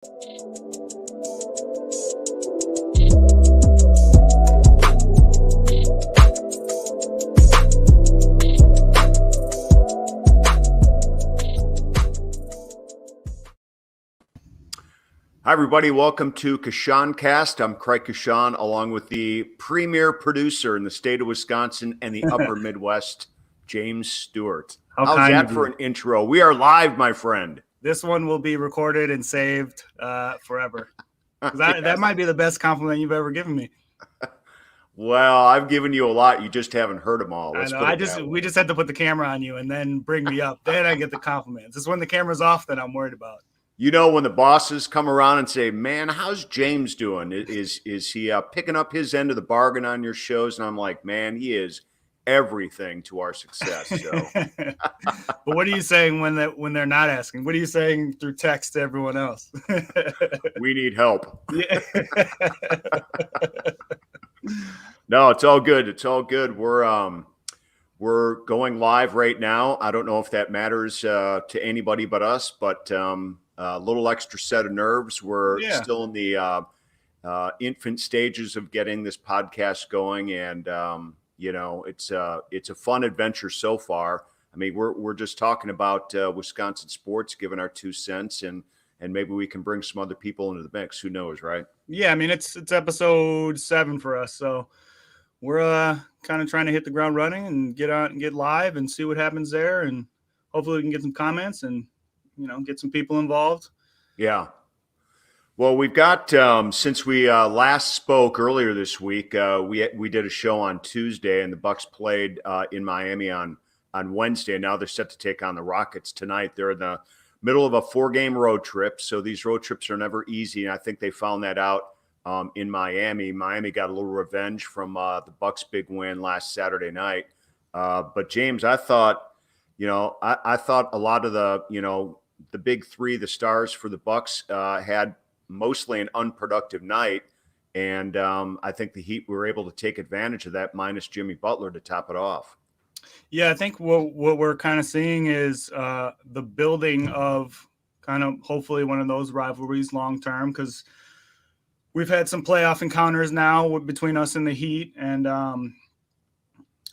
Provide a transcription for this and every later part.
Hi, everybody. Welcome to Coshun Cast. I'm Craig Coshun, along with the premier producer in the state of Wisconsin and the upper Midwest, James Stewart. How's that for an intro? We are live, my friend. This one will be recorded and saved forever. That might be the best compliment you've ever given me. Well, I've given you a lot. You just haven't heard them all. We just had to put the camera on you and then bring me up. Then I get the compliments. It's when the camera's off that I'm worried about. You know, when the bosses come around and say, man, how's James doing? Is he picking up his end of the bargain on your shows? And I'm like, man, he is everything to our success. So. But what are you saying when they're not asking? What are you saying through text to everyone else? We need help. Yeah. No, it's all good. It's all good. We're going live right now. I don't know if that matters to anybody but us, but a little extra set of nerves. We're still in the infant stages of getting this podcast going, and you know, it's a fun adventure so far. I mean, we're just talking about Wisconsin sports, giving our 2 cents, and maybe we can bring some other people into the mix. Who knows, right? Yeah, I mean, it's episode 7 for us, so we're kind of trying to hit the ground running and get out and get live and see what happens there, and hopefully we can get some comments and, you know, get some people involved. Yeah. Well, we've got since we last spoke earlier this week, we did a show on Tuesday, and the Bucks played in Miami on Wednesday. Now they're set to take on the Rockets tonight. They're in the middle of a 4-game road trip, so these road trips are never easy, and I think they found that out in Miami. Miami got a little revenge from the Bucks' big win last Saturday night. But James, I thought, you know, I thought a lot of the, you know, the big three, the stars for the Bucks, had mostly an unproductive night, and I think the Heat were able to take advantage of that, minus Jimmy Butler to top it off. Yeah, I think what we're kind of seeing is the building of kind of hopefully one of those rivalries long term, because we've had some playoff encounters now between us and the Heat, and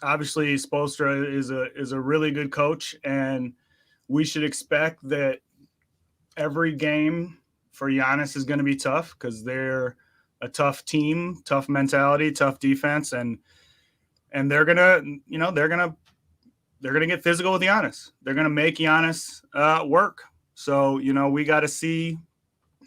obviously Spoelstra is a really good coach, and we should expect that every game for Giannis is going to be tough because they're a tough team, tough mentality, tough defense, and they're gonna get physical with Giannis. They're gonna make Giannis work. So, you know, we got to see.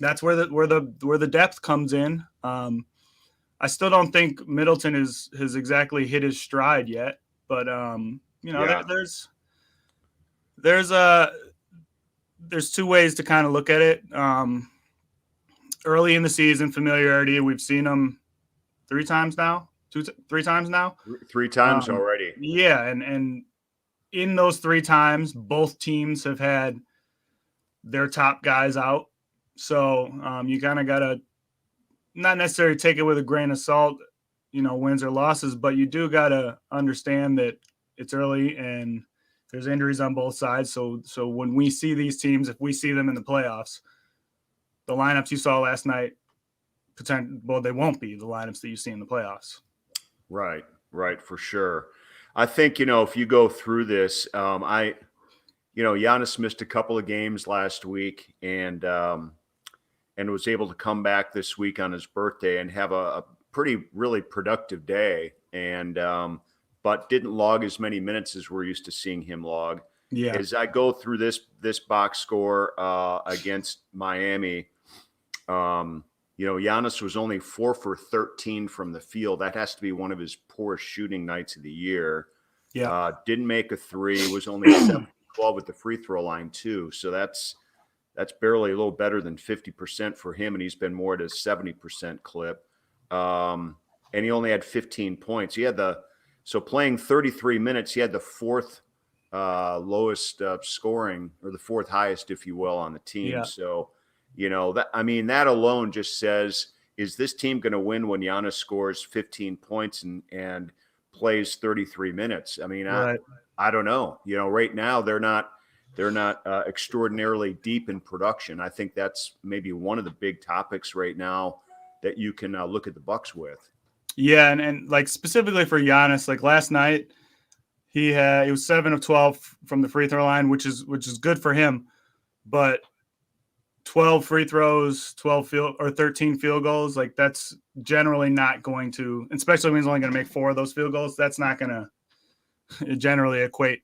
That's where the depth comes in. I still don't think Middleton has exactly hit his stride yet, but you know, there's 2 ways to kind of look at it. Early in the season, familiarity. We've seen them 3 times now. 3 times now. 3 times already. Yeah, and in those 3 times, both teams have had their top guys out. So you kind of got to not necessarily take it with a grain of salt, you know, wins or losses, but you do got to understand that it's early and there's injuries on both sides. So when we see these teams, if we see them in the playoffs, the lineups you saw last night, they won't be the lineups that you see in the playoffs. Right, for sure. I think, you know, if you go through this, Giannis missed a couple of games last week and was able to come back this week on his birthday and have a really productive day, and but didn't log as many minutes as we're used to seeing him log. Yeah. As I go through this box score against Miami, you know, Giannis was only 4 for 13 from the field. That has to be one of his poorest shooting nights of the year. Yeah. Didn't make a 3, was only 7-12 at the free throw line too. So that's barely a little better than 50% for him, and he's been more at a 70% clip. And he only had 15 points. So playing 33 minutes, he had the 4th lowest scoring, or the 4th highest, if you will, on the team. Yeah. So, you know, that alone just says, is this team going to win when Giannis scores 15 points and plays 33 minutes? I mean, right. I don't know. You know, right now they're not they're not extraordinarily deep in production. I think that's maybe one of the big topics right now that you can look at the Bucks with. Yeah, and like specifically for Giannis, like last night he was 7 of 12 from the free throw line, which is good for him, but 12 free throws, 13 field goals, like that's generally not going to, especially when he's only going to make 4 of those field goals, that's not going to generally equate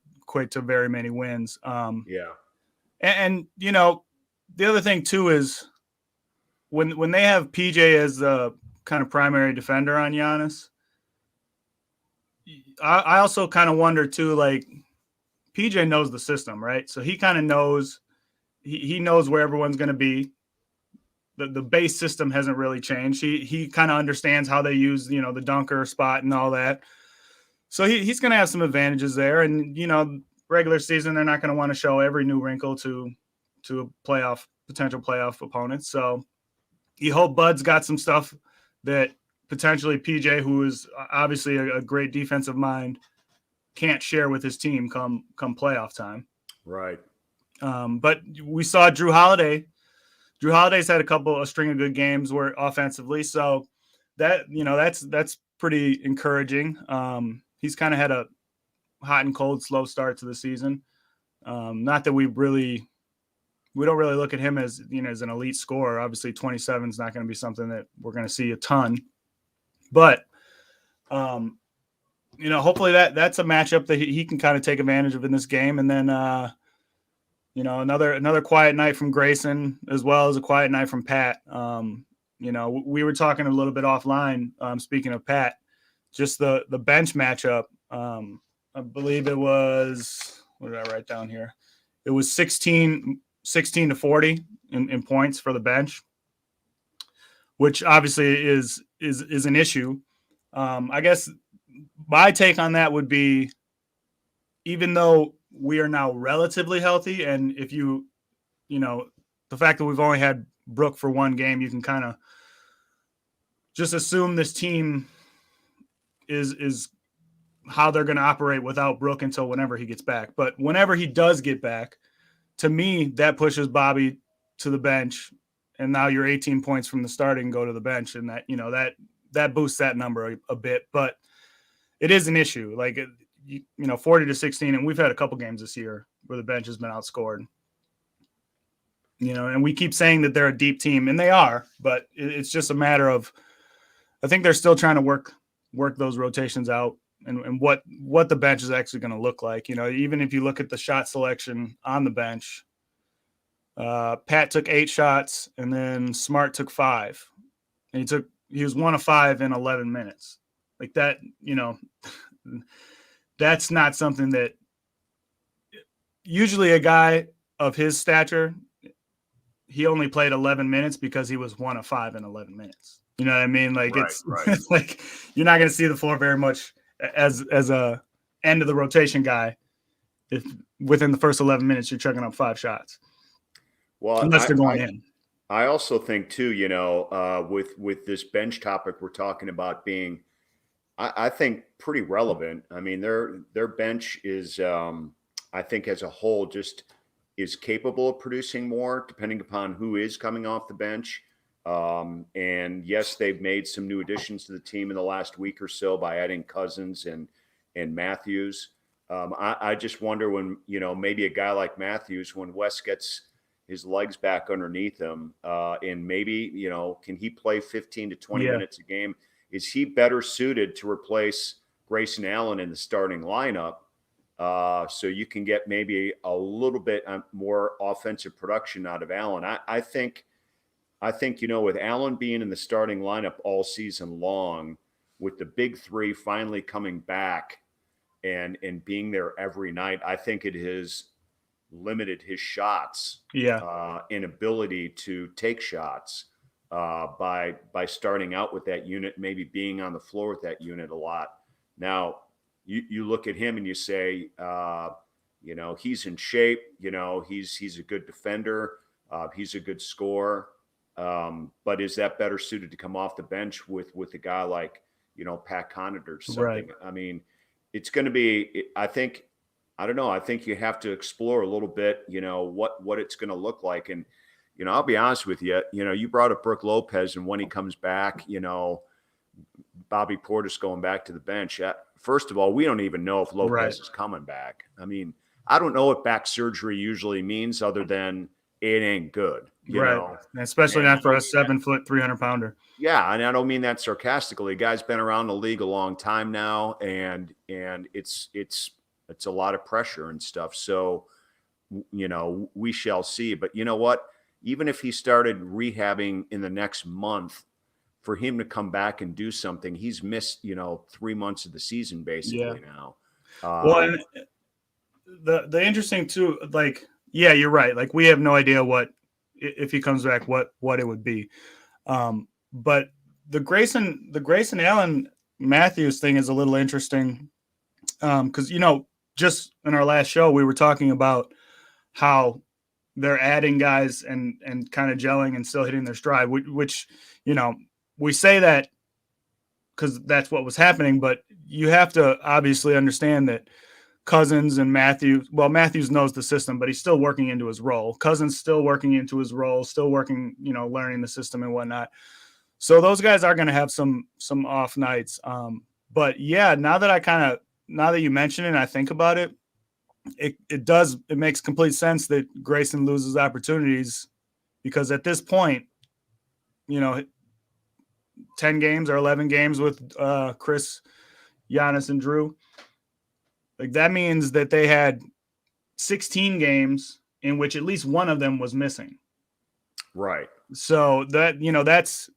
to very many wins. Yeah. And you know, the other thing too is when they have PJ as the kind of primary defender on Giannis, I also kind of wonder too, like PJ knows the system, right? So he kind of knows he knows where everyone's going to be. The base system hasn't really changed. He kind of understands how they use, you know, the dunker spot and all that. So he's going to have some advantages there. And, you know, regular season, they're not going to want to show every new wrinkle to a potential playoff opponent. So you hope Bud's got some stuff that potentially PJ, who is obviously a great defensive mind, can't share with his team come playoff time. Right. But we saw Drew Holiday. Drew Holiday's had a string of good games where offensively. So that, you know, that's pretty encouraging. He's kind of had a hot and cold, slow start to the season. Not that we don't really look at him as, you know, as an elite scorer. Obviously 27 is not going to be something that we're going to see a ton, but, you know, hopefully that's a matchup that he can kind of take advantage of in this game. And then, you know, another quiet night from Grayson, as well as a quiet night from Pat. You know, we were talking a little bit offline. Speaking of Pat, just the bench matchup. I believe it was, what did I write down here? It was 16 to 40 in points for the bench, which obviously is an issue. I guess my take on that would be, even though we are now relatively healthy, and if you know, the fact that we've only had Brook for one game, you can kind of just assume this team is how they're going to operate without Brook until whenever he gets back. But whenever he does get back, to me, that pushes Bobby to the bench, and now you're 18 points from the starting go to the bench, and that, you know, that boosts that number a bit. But it is an issue, like, you know, 40 to 16, and we've had a couple games this year where the bench has been outscored. You know, and we keep saying that they're a deep team, and they are, but it's just a matter of, I think they're still trying to work those rotations out, and what the bench is actually going to look like. You know, even if you look at the shot selection on the bench, Pat took 8 shots, and then Smart took 5, and he was 1 of 5 in 11 minutes. Like that, you know, that's not something that usually a guy of his stature, he only played 11 minutes because he was 1 of 5 in 11 minutes. You know what I mean? Like, right, it's like you're not going to see the floor very much as a end of the rotation guy if within the first 11 minutes you're chucking up 5 shots. Well, unless they're going in. I also think too, you know, with this bench topic we're talking about being, I think, pretty relevant. I mean, their bench is, I think, as a whole, just is capable of producing more, depending upon who is coming off the bench. And yes, they've made some new additions to the team in the last week or so by adding Cousins and Matthews. I just wonder when, you know, maybe a guy like Matthews, when Wes gets his legs back underneath him, and maybe, you know, can he play 15 to 20 minutes a game? Is he better suited to replace Grayson Allen in the starting lineup? So you can get maybe a little bit more offensive production out of Allen. I think, you know, with Allen being in the starting lineup all season long, with the big three finally coming back and being there every night, I think it has limited his shots, inability to take shots by starting out with that unit, maybe being on the floor with that unit a lot. Now, you look at him and you say, you know, he's in shape. You know, he's a good defender. He's a good scorer. But is that better suited to come off the bench with a guy like, you know, Pat Connaughton or something? Right. I mean, it's going to be, I think, I don't know. I think you have to explore a little bit, what it's going to look like. And, I'll be honest with you, you brought up Brooke Lopez, and when he comes back, Bobby Portis going back to the bench. First of all, we don't even know if Lopez is coming back. I mean, I don't know what back surgery usually means other than it ain't good, And especially not for a 7-foot, 300-pounder. Yeah, and I don't mean that sarcastically. The guy's been around the league a long time now, and it's a lot of pressure and stuff. So, we shall see. But you know what? Even if he started rehabbing in the next month, for him to come back and do something, he's missed 3 months of the season basically now. Well, and the interesting too, like, yeah, you're right. Like, we have no idea what, if he comes back, what it would be. But the Grayson Allen Matthews thing is a little interesting, because just in our last show we were talking about how they're adding guys and kind of gelling and still hitting their stride, which we say that because that's what was happening, but you have to obviously understand that Cousins and Matthews knows the system, but he's still working into his role. Cousins still working into his role, still working, learning the system and whatnot. So those guys are going to have some off nights. But yeah, now that you mention it and I think about it, it makes complete sense that Grayson loses opportunities, because at this point, 10 games or 11 games with Chris, Giannis, and Drew, like, that means that they had 16 games in which at least one of them was missing. Right. So that's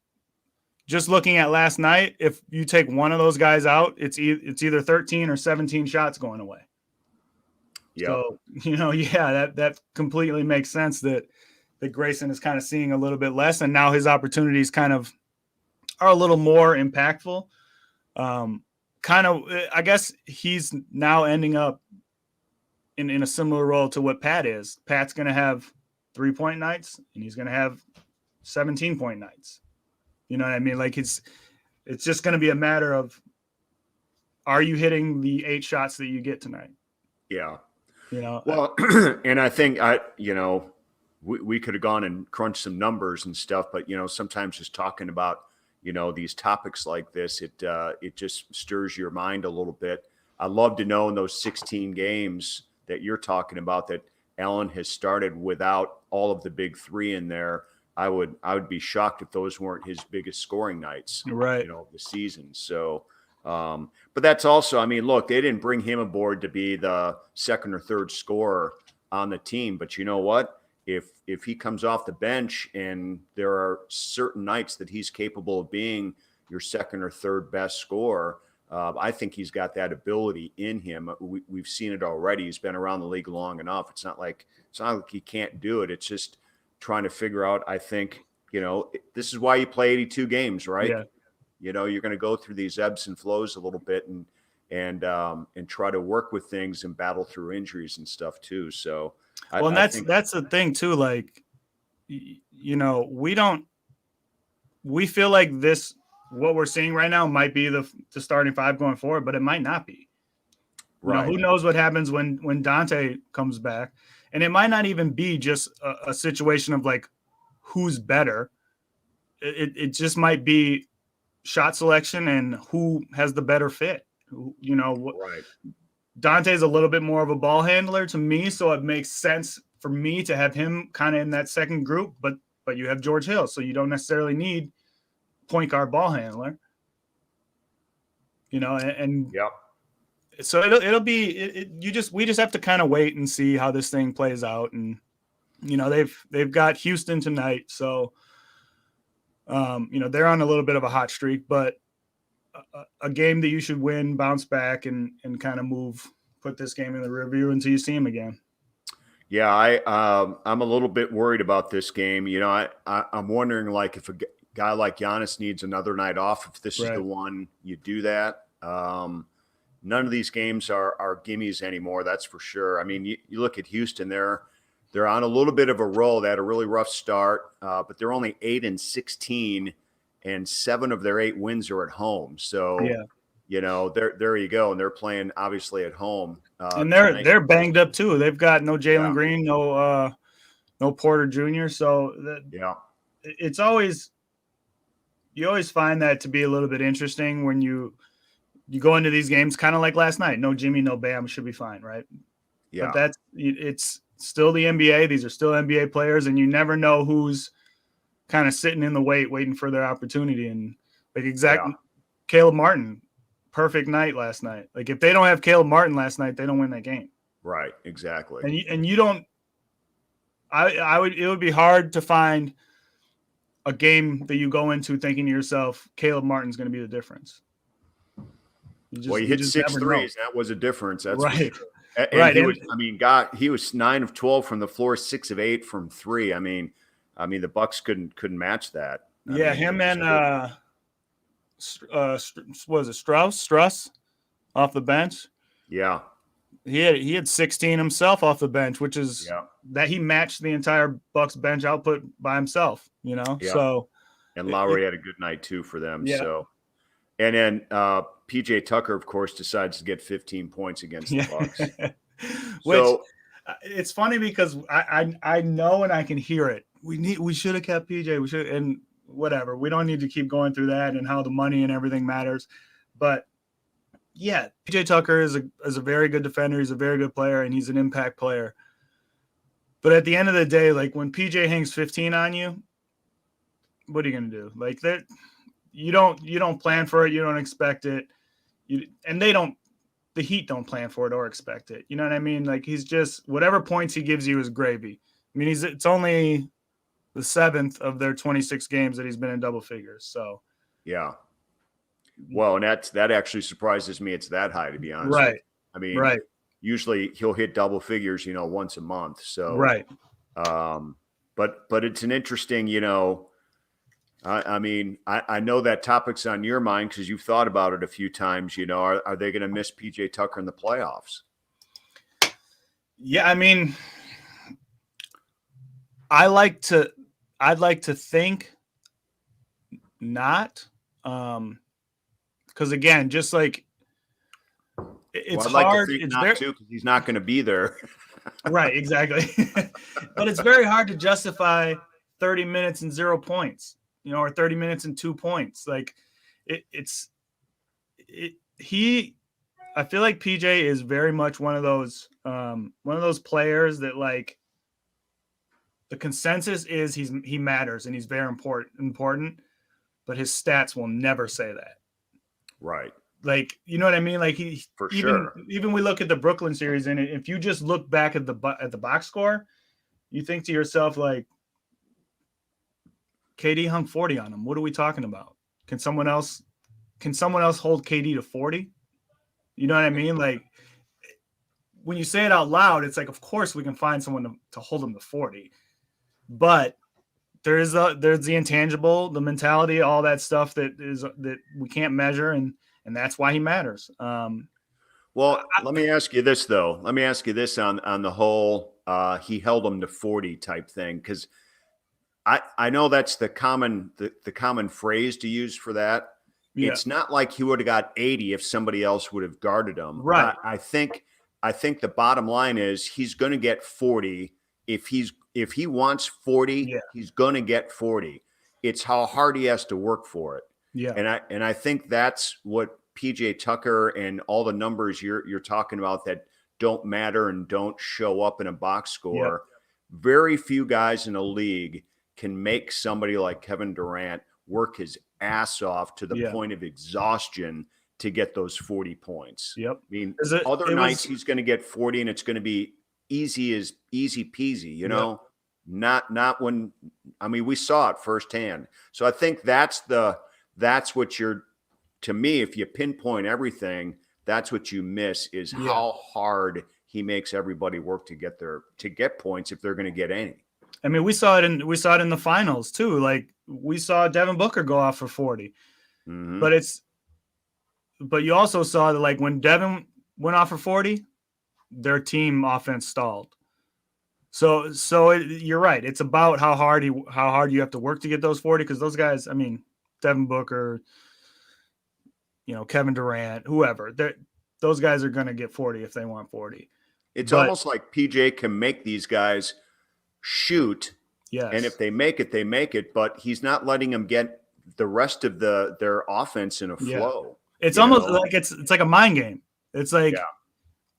just looking at last night. If you take one of those guys out, it's either 13 or 17 shots going away. Yep. So, that completely makes sense that Grayson is kind of seeing a little bit less, and now his opportunities kind of are a little more impactful. I guess he's now ending up in a similar role to what Pat is. Pat's going to have 3-point nights, and he's going to have 17-point nights. You know what I mean? Like, it's just going to be a matter of, are you hitting the 8 shots that you get tonight? Yeah. Well, and I think we could have gone and crunched some numbers and stuff, but sometimes just talking about these topics like this, it just stirs your mind a little bit. I'd love to know in those 16 games that you're talking about that Allen has started without all of the big three in there. I would be shocked if those weren't his biggest scoring nights, of the season. So, but that's also, I mean, look, they didn't bring him aboard to be the second or third scorer on the team, but you know what? If he comes off the bench and there are certain nights that he's capable of being your second or third best scorer, I think he's got that ability in him. We've seen it already. He's been around the league long enough. It's not like he can't do it. It's just trying to figure out, I think, this is why you play 82 games, right? Yeah. You're going to go through these ebbs and flows a little bit and try to work with things and battle through injuries and stuff too. So, that's the thing too. Like, we feel like what we're seeing right now might be the starting 5 going forward, but it might not be. Right. Who knows what happens when Dante comes back, and it might not even be just a situation of like who's better. It just might be shot selection and who has the better fit. Right. Dante's a little bit more of a ball handler to me, so it makes sense for me to have him kind of in that second group, but you have George Hill, so you don't necessarily need point guard ball handler. And yep. So it'll be we just have to kind of wait and see how this thing plays out, and they've got Houston tonight, so they're on a little bit of a hot streak, but a game that you should win, bounce back, and kind of put this game in the rearview until you see him again. Yeah, I'm a little bit worried about this game. I'm wondering, like, if a guy like Giannis needs another night off, if this is the one you do that. None of these games are gimmies anymore, that's for sure. I mean, you look at Houston, they're on a little bit of a roll. They had a really rough start, but they're only 8-16. And 7 of their 8 wins are at home. So, there you go, and they're playing obviously at home. And Tonight. they're banged up too. They've got no Jalen Yeah. Green, no Porter Jr. So Yeah, it's always you always find that to be a little bit interesting when you go into these games, kind of like last night. No Jimmy, no Bam, should be fine, right? yeah, But it's still the NBA. These are still NBA players, and you never know who's kind of sitting in the waiting for their opportunity. And like Caleb Martin, perfect night last night. Like if they don't have Caleb Martin last night, they don't win that game. right, exactly. And you don't. It would be hard to find a game that you go into thinking to yourself, Caleb Martin's going to be the difference. He hit 6 threes. That was a difference. That's right. For sure. And he was 9 of 12 from the floor, 6 of 8 from 3. I mean, the Bucks couldn't match that. Him and what was it, Struss off the bench? Yeah. He had 16 himself off the bench, which is that he matched the entire Bucks bench output by himself, Yeah. So and Lowry had a good night too for them. Yeah. So and then PJ Tucker, of course, decides to get 15 points against the Bucks. Which it's funny because I know and I can hear it. We should have kept PJ. We should, and whatever. We don't need to keep going through that and how the money and everything matters. But yeah, PJ Tucker is a very good defender. He's a very good player, and he's an impact player. But at the end of the day, like when PJ hangs 15 on you, what are you going to do? Like that, you don't plan for it. You don't expect it. The Heat don't plan for it or expect it. You know what I mean? Like he's just whatever points he gives you is gravy. I mean, it's only the 7th of their 26 games that he's been in double figures. So yeah. Well, and that actually surprises me. It's that high, to be honest. Right. I mean, usually he'll hit double figures, once a month. So right. But it's an interesting, I know that topic's on your mind because you've thought about it a few times. Are they going to miss PJ Tucker in the playoffs? Yeah, I mean, I'd like to think not, because again, just like it's hard. It's not too because he's not going to be there. Right, exactly. But it's very hard to justify 30 minutes and 0 points. Or 30 minutes and 2 points. Like I feel like PJ is very much one of those players that like the consensus is he matters and he's very important, but his stats will never say that. Right. Like, you know what I mean? Like even we look at the Brooklyn series, and if you just look back at the box score, you think to yourself like, KD hung 40 on him. What are we talking about? Can someone else hold KD to 40? You know what I mean? Like when you say it out loud, it's like, of course we can find someone to hold him to 40. But there's the intangible, the mentality, all that stuff that we can't measure, and that's why he matters. Well, let me ask you this though. Let me ask you this on the whole he held him to 40 type thing, because I know that's the common phrase to use for that. Yeah. It's not like he would have got 80 if somebody else would have guarded him. Right. I think the bottom line is he's going to get 40. If he wants 40, he's going to get 40. It's how hard he has to work for it. Yeah. And I think that's what PJ Tucker and all the numbers you're talking about that don't matter and don't show up in a box score. Yeah. Very few guys in the league can make somebody like Kevin Durant work his ass off to the point of exhaustion to get those 40 points. Yep. I mean, other nights he's going to get 40 and it's going to be easy peasy, not when, we saw it firsthand. So I think that's what to me, if you pinpoint everything, that's what you miss is how hard he makes everybody work to get points if they're going to get any. I mean, we saw it in the finals too. Like we saw Devin Booker go off for 40, but you also saw that like when Devin went off for 40, their team offense stalled. So you're right. It's about how hard you have to work to get those 40. Because those guys, Devin Booker, Kevin Durant, whoever. Those guys are going to get 40 if they want 40. It's But almost like PJ can make these guys shoot, and if yes, they make it, they make it. But he's not letting them get the rest of their offense in a yeah, flow. it's almost like it's like a mind game. It's like, Yeah,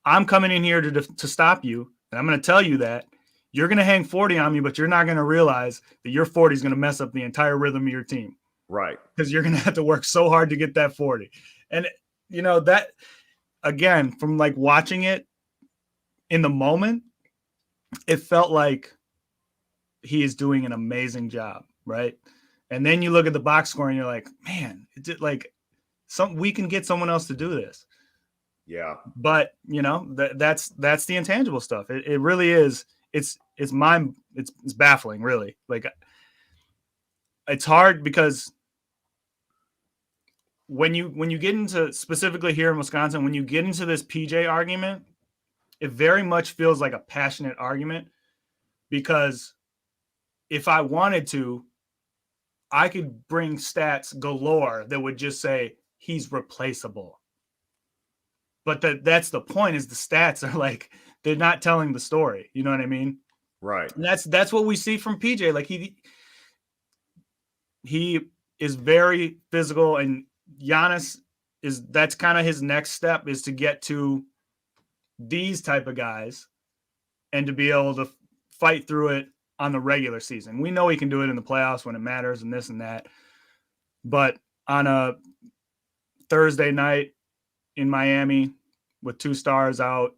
I'm coming in here to stop you, and I'm going to tell you that you're going to hang 40 on me, but you're not going to realize that your 40 is going to mess up the entire rhythm of your team right. because you're going to have to work so hard to get that 40. And that, again, from like watching it in the moment, it felt like he is doing an amazing job, right? And then you look at the box score and you're like, man, like we can get someone else to do this. Yeah. But that's the intangible stuff. It really is. It's baffling, really. Like, it's hard because when you get into, specifically here in Wisconsin, when you get into this PJ argument, it very much feels like a passionate argument, because if I wanted to, I could bring stats galore that would just say he's replaceable. But that's the point, is the stats are like, they're not telling the story. You know what I mean? Right. And that's what we see from PJ. Like, he is very physical, and Giannis that's kind of his next step, is to get to these type of guys and to be able to fight through it on the regular season. We know he can do it in the playoffs when it matters and this and that. But on a Thursday night in Miami with 2 stars out,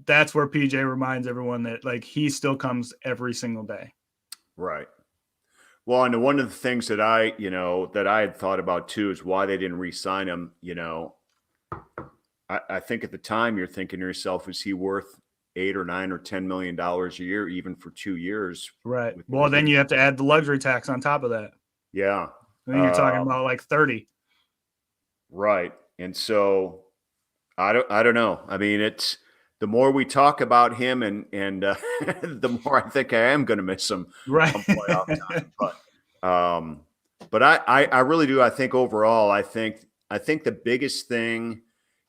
that's where PJ reminds everyone that, like, he still comes every single day. Right. Well, and one of the things that I had thought about too is why they didn't re-sign him. I think at the time you're thinking to yourself, is he worth $8 or $9 or $10 million a year, even for 2 years? Right. Well, then you have to add the luxury tax on top of that. Yeah. Then you're talking about like 30. Right. And so I don't know. I mean, it's the more we talk about him, and the more I think I am going to miss him Right. come playoff time. But I really do. I think overall, I think the biggest thing,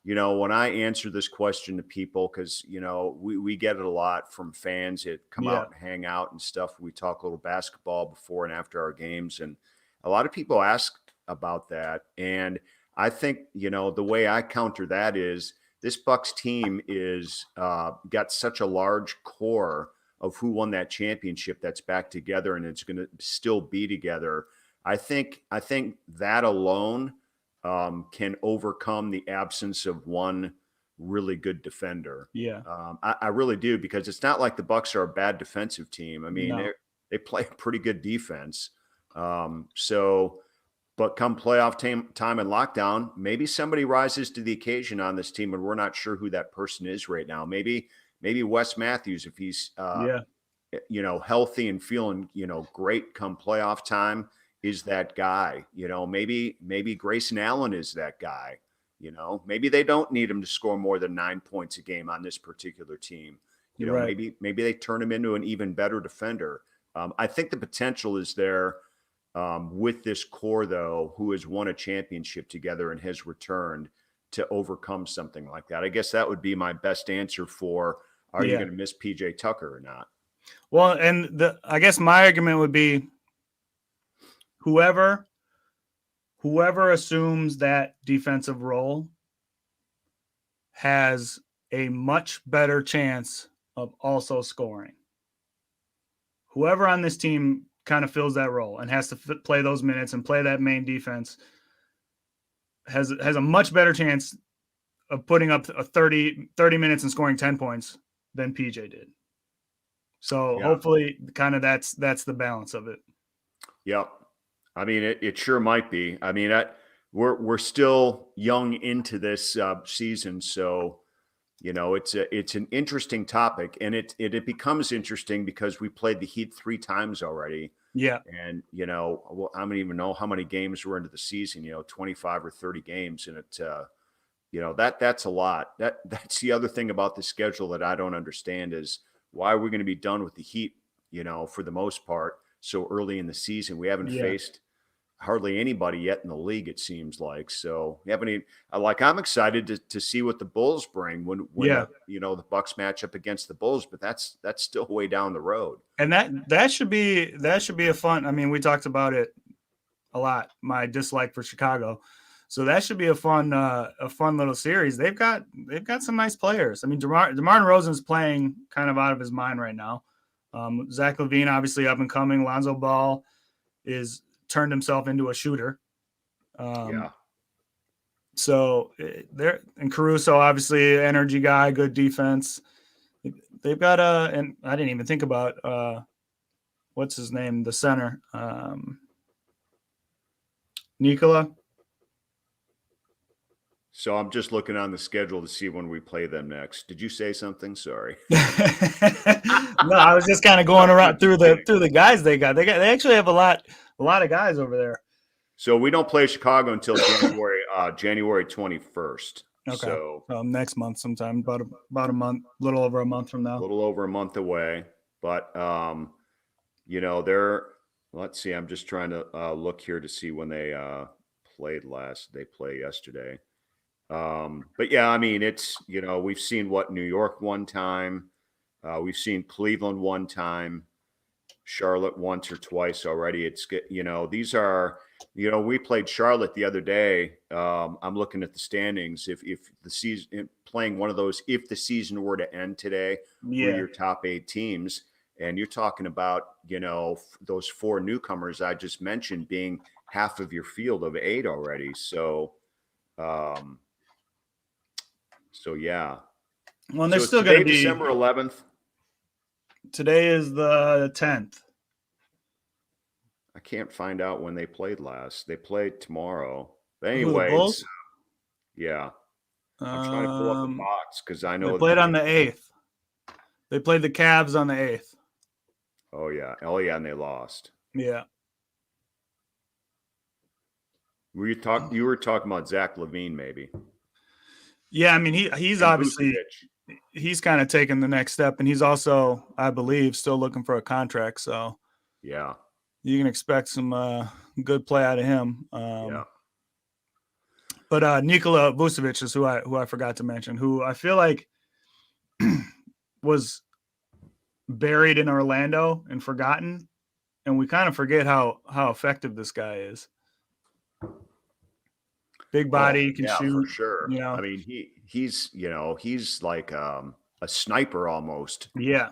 when I answer this question to people, because we get it a lot from fans that come out and hang out and stuff. We talk a little basketball before and after our games, and a lot of people ask about that. And I think the way I counter that is, this Bucks team is got such a large core of who won that championship that's back together, and it's going to still be together. I think that alone can overcome the absence of one really good defender. Yeah. I really do, because it's not like the Bucks are a bad defensive team. I mean, they play pretty good defense. But come playoff time and lockdown, maybe somebody rises to the occasion on this team, and we're not sure who that person is right now. Maybe Wes Matthews, if he's healthy and feeling great come playoff time, is that guy. Maybe Grayson Allen is that guy. Maybe they don't need him to score more than 9 points a game on this particular team. Maybe they turn him into an even better defender. I think the potential is there. With this core, though, who has won a championship together and has returned, to overcome something like that. I guess that would be my best answer for, are you going to miss PJ Tucker or not? Well, and I guess my argument would be, whoever assumes that defensive role has a much better chance of also scoring. Whoever on this team kind of fills that role and has to play those minutes and play that main defense has a much better chance of putting up a 30 minutes and scoring 10 points than PJ did. So hopefully kind of that's the balance of it. Yep. I mean, it sure might be. I mean, we're still young into this season, so it's an interesting topic, and it becomes interesting because we played the Heat 3 times already. Yeah. And I don't even know how many games we're into the season. 25 or 30 games, and that's a lot. That's the other thing about the schedule that I don't understand, is why we're going to be done with the Heat, for the most part, so early in the season. We haven't faced hardly anybody yet in the league, it seems like. So you have any like I'm excited to see what the Bulls bring when Yeah. the Bucks match up against the Bulls, but that's still way down the road. And that should be a fun. I mean, we talked about it a lot, my dislike for Chicago. So that should be a fun little series. They've got some nice players. I mean, DeMar DeRozan's playing kind of out of his mind right now. Zach LaVine, obviously up and coming. Lonzo Ball is turned himself into a shooter. Yeah. So they're and Caruso, obviously, energy guy, good defense. They've got and I didn't even think about what's his name, the center, Nikola. So I'm just looking on the schedule to see when we play them next. Did you say something? Sorry. No, I was just kind of going around through the guys they got. They actually have a lot of guys over there. So we don't play Chicago until January 21st. Okay. So next month sometime, about a month, little over a month from now. A little over a month away. But let's see, I'm just trying to look here to see when they played last. They play yesterday. But yeah, I mean, it's, we've seen New York one time. We've seen Cleveland one time, Charlotte once or twice already. It's, these are, we played Charlotte the other day. I'm looking at the standings. If the season playing one of those, if the season were to end today, Yeah, for your top 8 teams, and you're talking about, those 4 newcomers I just mentioned being half of your field of 8 already. So yeah. well, and they're still going to be December 11th. Today is the 10th. I can't find out when they played last. They played tomorrow. But Who, the anyways, Bulls? Yeah. I'm trying to pull up the box because I know they played on the 8th. They played the Cavs on the 8th. Oh yeah, and they lost. Yeah. You were talking about Zach LaVine, maybe. Yeah, I mean he's And obviously Vucevic. He's kind of taking the next step, and he's also, I believe, still looking for a contract. So yeah, you can expect some good play out of him. Yeah. But Nikola Vucevic is who I forgot to mention, who I feel like was buried in Orlando and forgotten, and we kind of forget how effective this guy is. Big body, can shoot for sure. I mean, he's like a sniper almost. Yeah.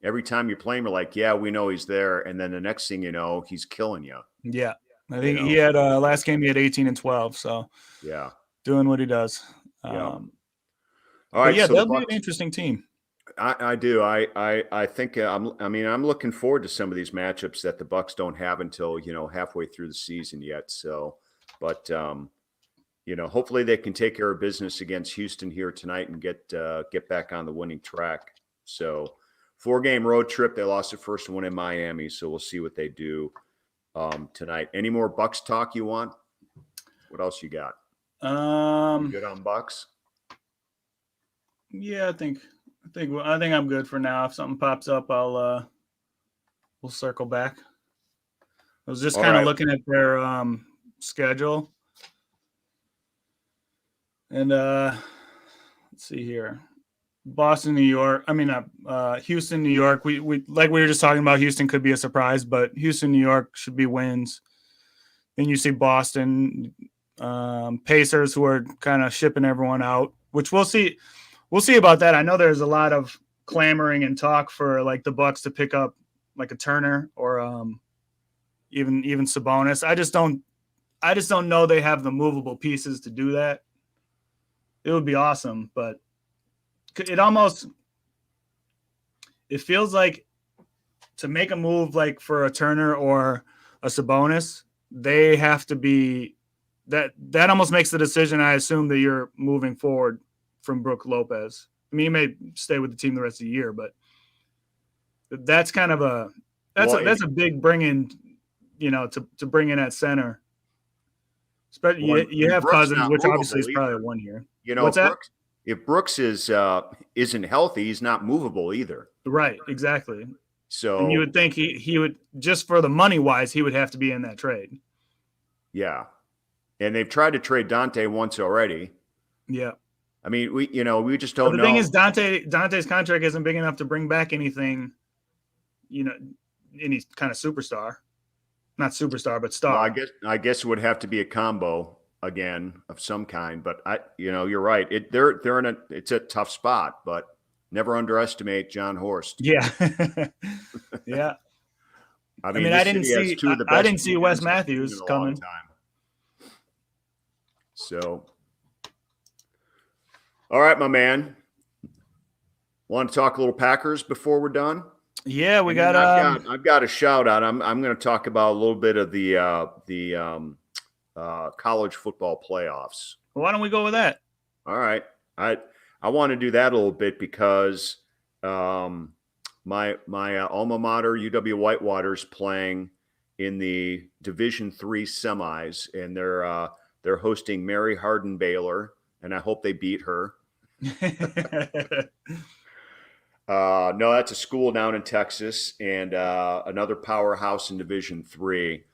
Every time you play him, you're like, yeah, we know he's there, and then the next thing you know, he's killing you. Yeah, I think he had last game he had 18 and 12. So yeah, doing what he does. All right, yeah, so they'll be an interesting team. I do. I think I'm looking forward to some of these matchups that the Bucks don't have until halfway through the season yet. So, but hopefully they can take care of business against Houston here tonight and get back on the winning track. So, 4-game road trip. They lost the first one in Miami, so we'll see what they do tonight. Any more Bucks talk you want? What else you got? You good on Bucks? Yeah, I think I'm good for now. If something pops up, we'll circle back. I was just kind of looking at their schedule, and let's see here. Boston, New York. I mean, Houston, New York. We like we were just talking about. Houston could be a surprise, but Houston, New York should be wins. Then you see Boston, Pacers, who are kind of shipping everyone out, which we'll see. We'll see about that. I know there's a lot of clamoring and talk for like the Bucks to pick up like a Turner or even Sabonis. I just don't know they have the movable pieces to do that. It would be awesome, but it feels like to make a move like for a Turner or a Sabonis, they have to be that almost makes the decision. I assume that you're moving forward from Brook Lopez. I mean, he may stay with the team the rest of the year, but that's kind of that's a big bring in, to bring in at center. Especially you have Cousins, which obviously is probably 1 year. What's that? If Brooks isn't healthy, he's not movable either. Right, exactly. So and you would think he would, just for the money wise, he would have to be in that trade. Yeah. And they've tried to trade Dante once already. Yeah. I mean, we just But don't the thing is, know. Dante's contract isn't big enough to bring back anything, any kind of superstar. Not superstar, but Well, star. I guess it would have to be a combo again of some kind. But you're right. They're in it's a tough spot, but never underestimate John Horst. Yeah. Yeah. I I mean, mean, I this didn't city has see two of the I best didn't see Wes GMs I've seen in Matthews a long coming. time. So, all right, my man. Want to talk a little Packers before we're done? Yeah, we And then got I've got a shout out. I'm going to talk about a little bit of college football playoffs. why don't we go with that? All right, I want to do that a little bit because my alma mater UW Whitewater's playing in the Division III semis, and they're hosting Mary Hardin Baylor, and I hope they beat her. No, that's a school down in Texas and another powerhouse in Division III.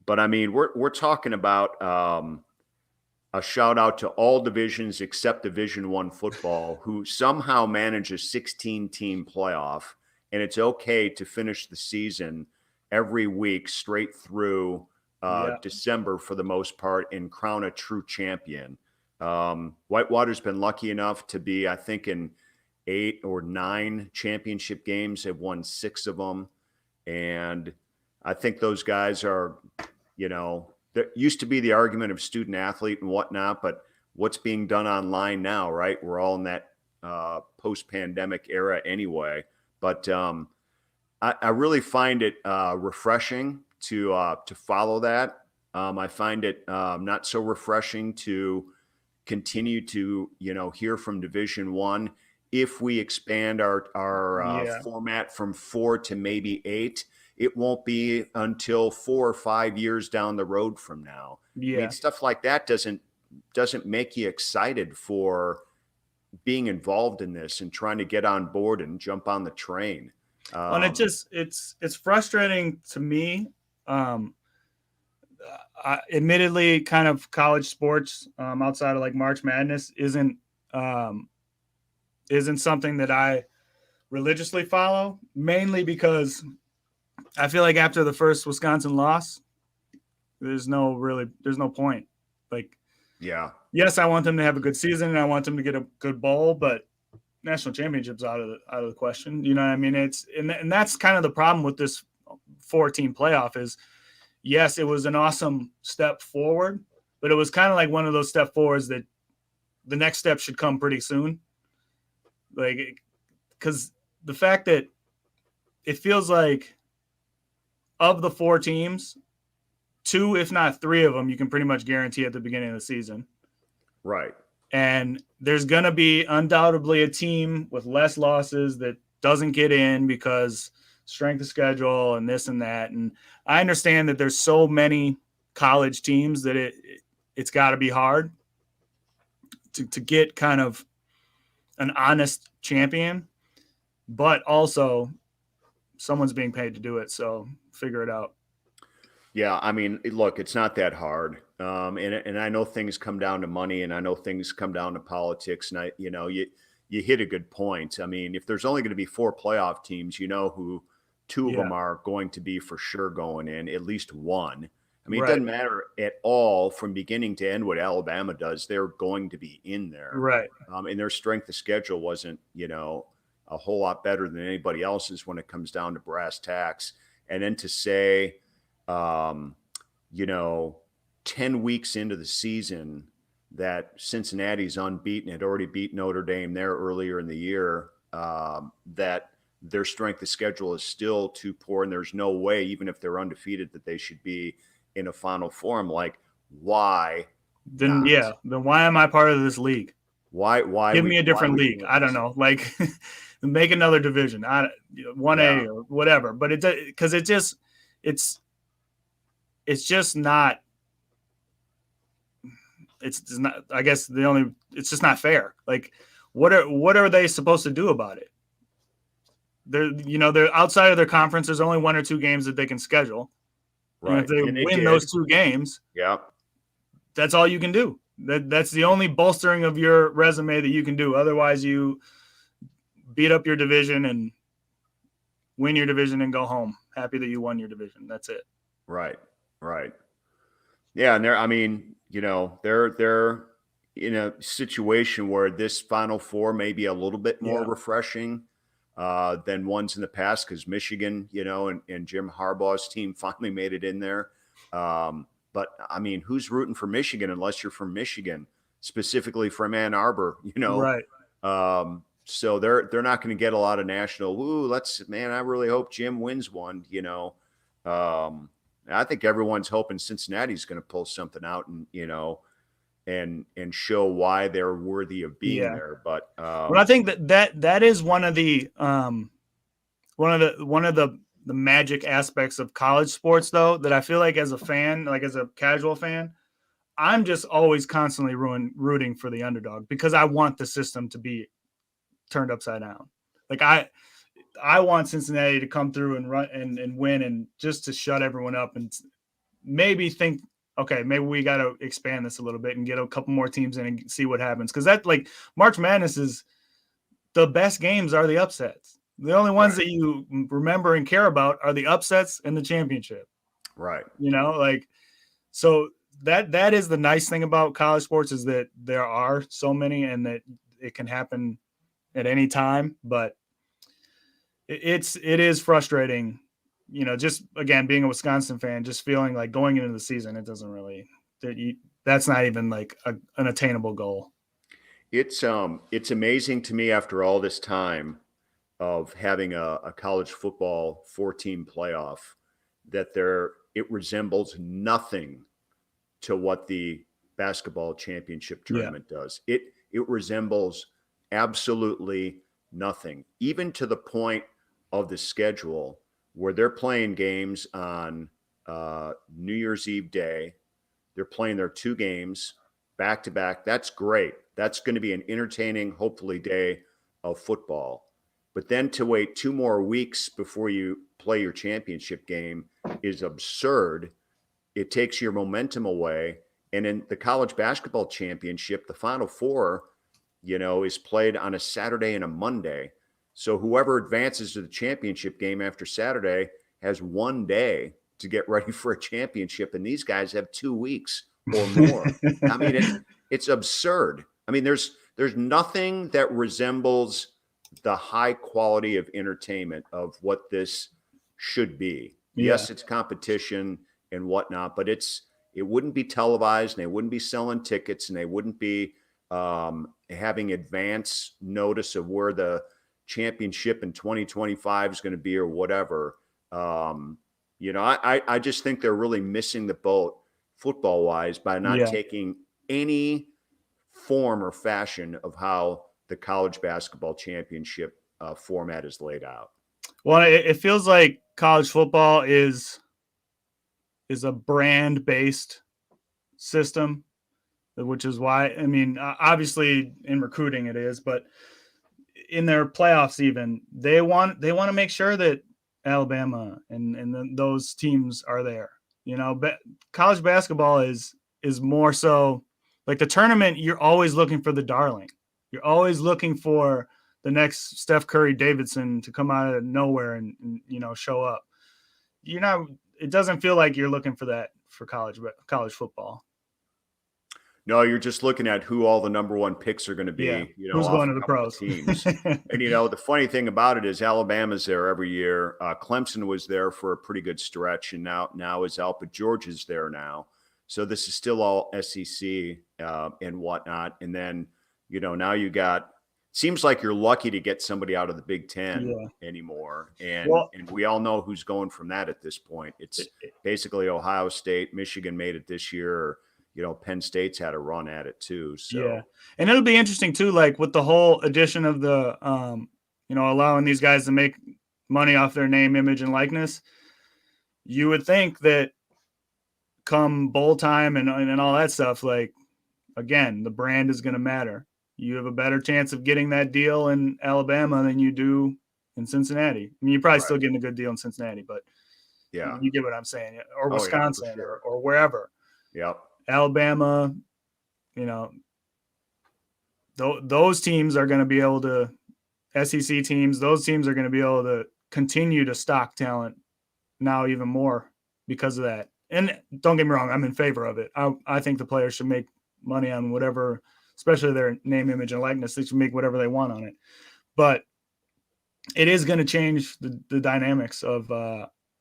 But I mean, we're talking about a shout out to all divisions except Division One football, who somehow manage a 16-team playoff, and it's okay to finish the season every week straight through December for the most part and crown a true champion. Whitewater's been lucky enough to be, I think, in 8 or 9 championship games. They've won 6 of them. And I think those guys are, there used to be the argument of student athlete and whatnot, but what's being done online now, right? We're all in that post-pandemic era anyway. But I really find it refreshing to follow that. I find it not so refreshing to continue to, hear from Division One. If we expand our format from 4 to maybe 8, it won't be until 4 or 5 years down the road from now. Yeah. I mean, stuff like that doesn't make you excited for being involved in this and trying to get on board and jump on the train. And it's frustrating to me. Admittedly, kind of college sports outside of like March Madness isn't something that I religiously follow, mainly because I feel like after the first Wisconsin loss, there's no point. Like, yeah, yes, I want them to have a good season and I want them to get a good bowl, but national championships out of the question. You know what I mean? And that's kind of the problem with this 4-team playoff is, yes, it was an awesome step forward, but it was kind of like one of those step forwards that the next step should come pretty soon. Like, because the fact that it feels like of the 4 teams, 2, if not 3 of them, you can pretty much guarantee at the beginning of the season. right. And there's going to be undoubtedly a team with less losses that doesn't get in because strength of schedule and this and that. And I understand that there's so many college teams that it's got to be hard to get kind of an honest champion, but also someone's being paid to do it. So figure it out. Yeah, I mean, look, it's not that hard, and I know things come down to money, and I know things come down to politics, and you hit a good point. I mean, if there's only going to be 4 playoff teams, who 2 of them are going to be for sure going in, at least one. I mean, It doesn't matter at all from beginning to end what Alabama does; they're going to be in there, right? And their strength of schedule wasn't, a whole lot better than anybody else's when it comes down to brass tacks. And then to say, 10 weeks into the season that Cincinnati's unbeaten, had already beat Notre Dame there earlier in the year, that their strength of schedule is still too poor, and there's no way, even if they're undefeated, that they should be in a Final Four. Like, why? Then why am I part of this league? Why give me a different league? I don't know, like make another division, 1A or whatever. But because it's just not. It's not. I guess it's just not fair. Like, what are they supposed to do about it? They're outside of their conference. There's only 1 or 2 games that they can schedule. And if Right. they And they win did. those 2 games, Yeah. that's all you can do. That's the only bolstering of your resume that you can do. Otherwise, you beat up your division and win your division and go home happy that you won your division. That's it. Right. Right. Yeah, and I mean, they're in a situation where this Final Four may be a little bit more Yeah. refreshing than ones in the past because Michigan, and Jim Harbaugh's team finally made it in there. But I mean, who's rooting for Michigan unless you're from Michigan, specifically from Ann Arbor, Right. So they're not going to get a lot of national. Ooh, I really hope Jim wins one. I think everyone's hoping Cincinnati's going to pull something out and show why they're worthy of being Yeah. there. But Well, I think that is one of the the magic aspects of college sports, though, that I feel like as a fan, like as a casual fan, I'm just always constantly rooting for the underdog because I want the system to be turned upside down. Like I want Cincinnati to come through and run and win and just to shut everyone up and maybe think, okay, maybe we got to expand this a little bit and get a couple more teams in and see what happens. Because that, like, March Madness is the best games are the upsets. The only ones that you remember and care about are the upsets and the championship. Right. Like, so that is the nice thing about college sports is that there are so many and that it can happen at any time. But it is frustrating, just again being a Wisconsin fan, just feeling like going into the season, it doesn't really that's not even like an attainable goal. It's amazing to me after all this time of having a college football 4-team playoff that it resembles nothing to what the basketball championship tournament does. It resembles absolutely nothing, even to the point of the schedule where they're playing games on New Year's Eve day. They're playing their 2 games back to back. That's great. That's going to be an entertaining, hopefully, day of football. But then to wait 2 more weeks before you play your championship game is absurd. It takes your momentum away. And in the college basketball championship, the Final Four, is played on a Saturday and a Monday. So whoever advances to the championship game after Saturday has 1 day to get ready for a championship. And these guys have 2 weeks or more. I mean, it's absurd. I mean, there's nothing that resembles the high quality of entertainment of what this should be. Yeah. Yes, it's competition and whatnot, but it wouldn't be televised, and they wouldn't be selling tickets, and they wouldn't be having advance notice of where the championship in 2025 is going to be or whatever. I just think they're really missing the boat football wise by not taking any form or fashion of how the college basketball championship format is laid out. Well, it feels like college football is a brand-based system, which is why, I mean, obviously in recruiting it is, but in their playoffs even, they want to make sure that Alabama and those teams are there. But college basketball is more so like the tournament. You're always looking for the darling. You're always looking for the next Steph Curry Davidson to come out of nowhere and show up. It doesn't feel like you're looking for that for college football. No, you're just looking at who all the number 1 picks are going to be, who's going to the pros teams. And, the funny thing about it is Alabama's there every year. Clemson was there for a pretty good stretch, and now is out, but Georgia's there now. So this is still all SEC and whatnot. And then, now you got, seems like you're lucky to get somebody out of the Big Ten anymore. And we all know who's going from that at this point. It's basically Ohio State, Michigan made it this year. Penn State's had a run at it too. So and it'll be interesting too, like with the whole addition of the, allowing these guys to make money off their name, image, and likeness. You would think that come bowl time and all that stuff, like, again, the brand is going to matter. You have a better chance of getting that deal in Alabama than you do in Cincinnati. I mean, you're probably still getting a good deal in Cincinnati, but Yeah. You get what I'm saying? Or Oh, yeah, for Wisconsin sure. or wherever. Yep. Alabama, those teams are going to be able to, SEC teams, those teams are going to be able to continue to stock talent now even more because of that. And don't get me wrong, I'm in favor of it. I think the players should make money on whatever, especially their name, image, and likeness. They should make whatever they want on it. But it is going to change the dynamics of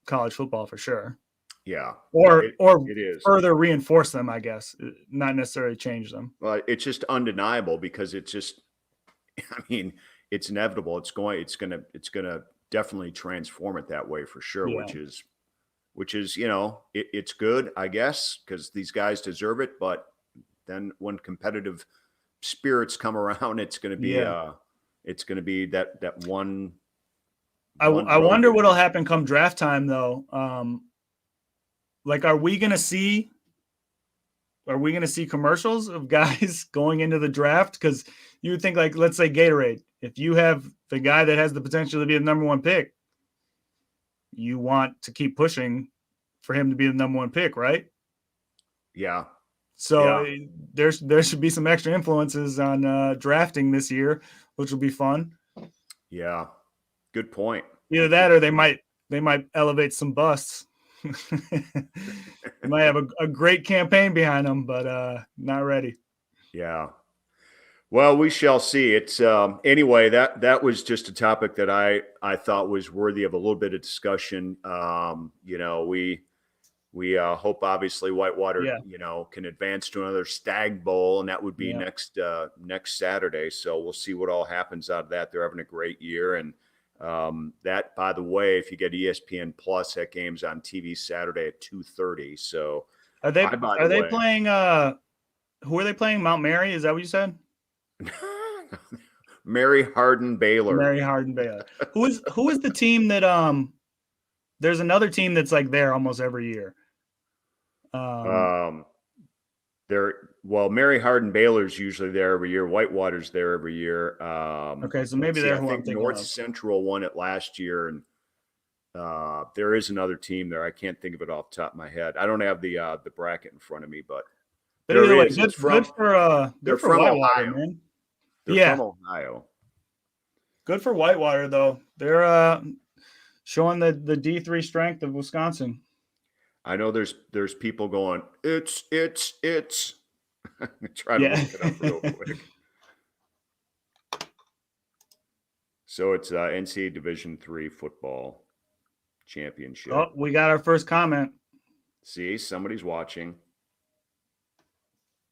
college football for sure. Yeah. Or it is. further reinforce them, I guess, not necessarily change them. Well, it's just undeniable because it's just, I mean, it's inevitable. It's going to definitely transform it that way for sure, Yeah. which is, it's good, I guess, because these guys deserve it. But then when competitive spirits come around, it's going to be, that one. I wonder what'll happen come draft time though. Like, are we gonna see commercials of guys going into the draft? Because you would think, like, let's say Gatorade, if you have the guy that has the potential to be the number one pick, you want to keep pushing for him to be the number one pick, right? Yeah. So there should be some extra influences on drafting this year, which will be fun. Yeah. Good point. Either that or they might elevate some busts. They might have a great campaign behind them, but not ready. Yeah. Well, we shall see. It's anyway, that was just a topic that I thought was worthy of a little bit of discussion. We hope obviously Whitewater, can advance to another Stag Bowl, and that would be next Saturday. So we'll see what all happens out of that. They're having a great year, and that, by the way, if you get ESPN Plus, that game's on TV Saturday at 2:30. So are they playing? Who are they playing? Mount Mary? Is that what you said? Mary Hardin Baylor. Who is the team that there's another team that's like there almost every year. Mary Hardin Baylor's usually there every year. Whitewater's there every year. Okay, so maybe they're who I'm thinking North of. Central won it last year, and there is another team there. I can't think of it off the top of my head. I don't have the bracket in front of me, but either way, good for Whitewater, Ohio. man. They're from Ohio. Good for Whitewater, though. They're showing the D3 strength of Wisconsin. I know there's people going, it's. Try to look it up real quick. So it's NCAA Division III football championship. Oh, we got our first comment. See, somebody's watching.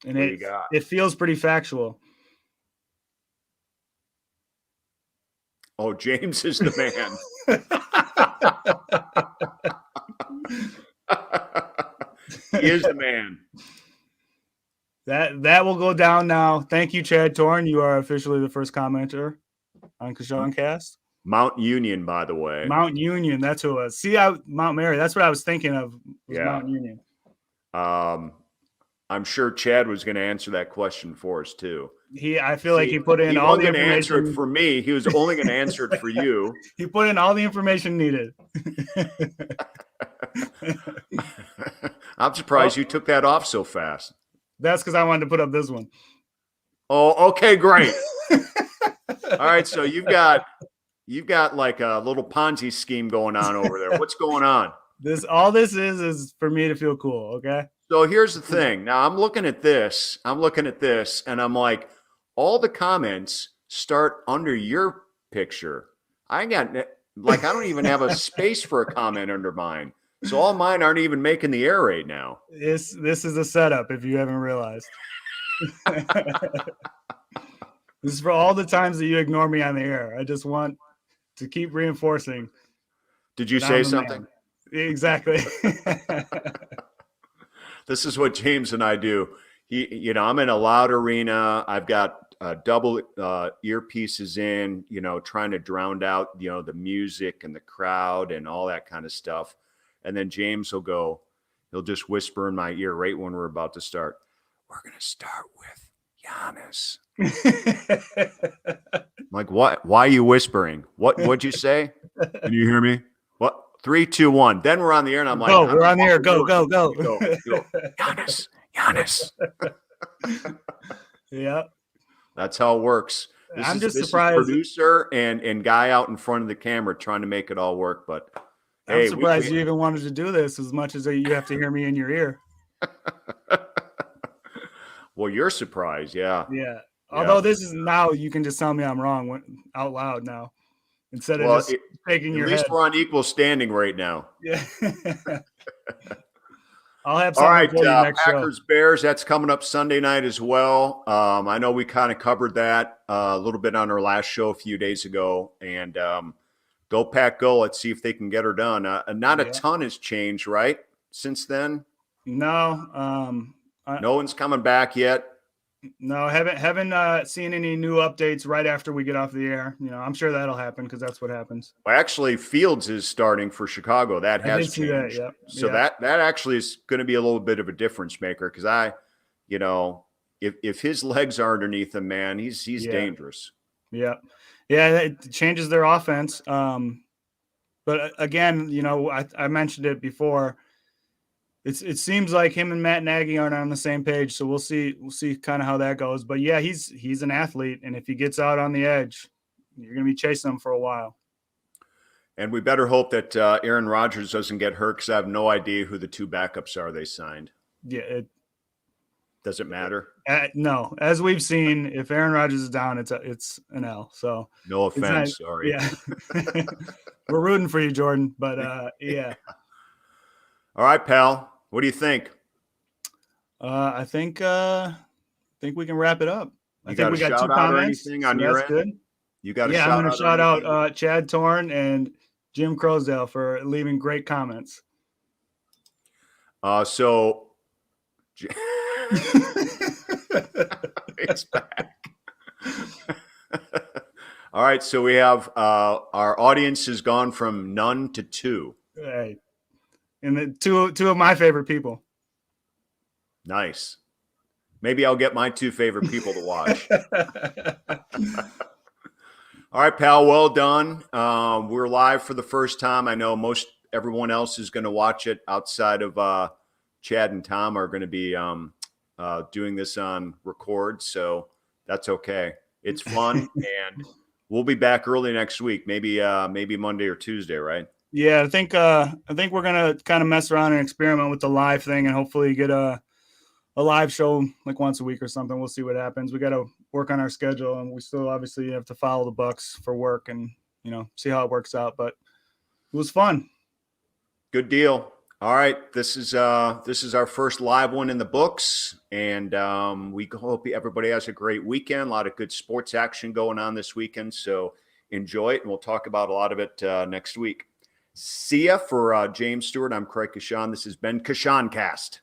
And it feels pretty factual. Oh, James is the man. He is the man. That will go down now. Thank you, Chad Torn. You are officially the first commenter on Coshun Cast. Mount Union, by the way. Mount Union, that's who it was. See, Mount Mary, that's what I was thinking of. Mount Union. I'm sure Chad was going to answer that question for us too. I feel like he put in all the information. He wasn't going to answer it for me. He was only going to answer it for you. He put in all the information needed. I'm surprised you took that off so fast. That's because I wanted to put up this one. Oh, okay, great. All right, so you've got like a little Ponzi scheme going on over there. What's going on? All this is for me to feel cool, okay? So here's the thing. Now I'm looking at this, and I'm like, all the comments start under your picture. I don't even have a space for a comment under mine. So all mine aren't even making the air right now. This is a setup, if you haven't realized. This is for all the times that you ignore me on the air. I just want to keep reinforcing. Did you say something? Man. Exactly. This is what James and I do. I'm in a loud arena. I've got double earpieces in, trying to drown out, the music and the crowd and all that kind of stuff. And then James he'll just whisper in my ear right when we're about to start. We're going to start with Giannis. I'm like, what? Why are you whispering? What'd you say? Can you hear me? What? 3, 2, 1. Then we're on the air, and I'm like, go. We're on the air. Go. go. Giannis. Yeah. That's how it works. I'm just this surprised. Is producer and guy out in front of the camera trying to make it all work. But I'm surprised you even wanted to do this as much as you have to hear me in your ear. Well, you're surprised. Yeah. Yeah. Although this is now, you can just tell me I'm wrong out loud now instead of just taking your head. At least we're on equal standing right now. Yeah. I'll have something for you next Packers show. Bears, that's coming up Sunday night as well. I know we kind of covered that a little bit on our last show a few days ago. And go Pack Go. Let's see if they can get her done. Not a ton has changed, right, since then? No. No one's coming back yet. No, haven't seen any new updates right after we get off the air. I'm sure that'll happen because that's what happens. Well, actually, Fields is starting for Chicago. That has changed. That, so that actually is going to be a little bit of a difference maker because if his legs are underneath him, man, he's dangerous. Yeah, it changes their offense. But again, I mentioned it before. It seems like him and Matt Nagy aren't on the same page, so we'll see kind of how that goes. But yeah, he's an athlete, and if he gets out on the edge, you're going to be chasing him for a while. And we better hope that Aaron Rodgers doesn't get hurt because I have no idea who the two backups are they signed. Yeah, does it matter? No, as we've seen, if Aaron Rodgers is down, it's an L. So no offense, sorry. Yeah, we're rooting for you, Jordan. But yeah. All right, pal. What do you think? I think we can wrap it up. I think we got 2 comments. Anything on your end? Good. You got I'm going to shout out Chad Torn and Jim Crosdale for leaving great comments. So it's back. All right, so we have our audience has gone from none to 2. Right. And the two of my favorite people. Nice. Maybe I'll get my 2 favorite people to watch. All right, pal. Well done. We're live for the first time. I know everyone else is going to watch it outside of Chad and Tom are going to be doing this on record. So that's okay. It's fun. And we'll be back early next week. Maybe Monday or Tuesday, right? Yeah, I think we're gonna kind of mess around and experiment with the live thing, and hopefully get a live show like once a week or something. We'll see what happens. We got to work on our schedule, and we still obviously have to follow the Bucks for work, and see how it works out. But it was fun. Good deal. All right, this is our first live one in the books, and we hope everybody has a great weekend. A lot of good sports action going on this weekend, so enjoy it, and we'll talk about a lot of it next week. See ya. For James Stewart, I'm Craig Coshun. This has been Coshun Cast.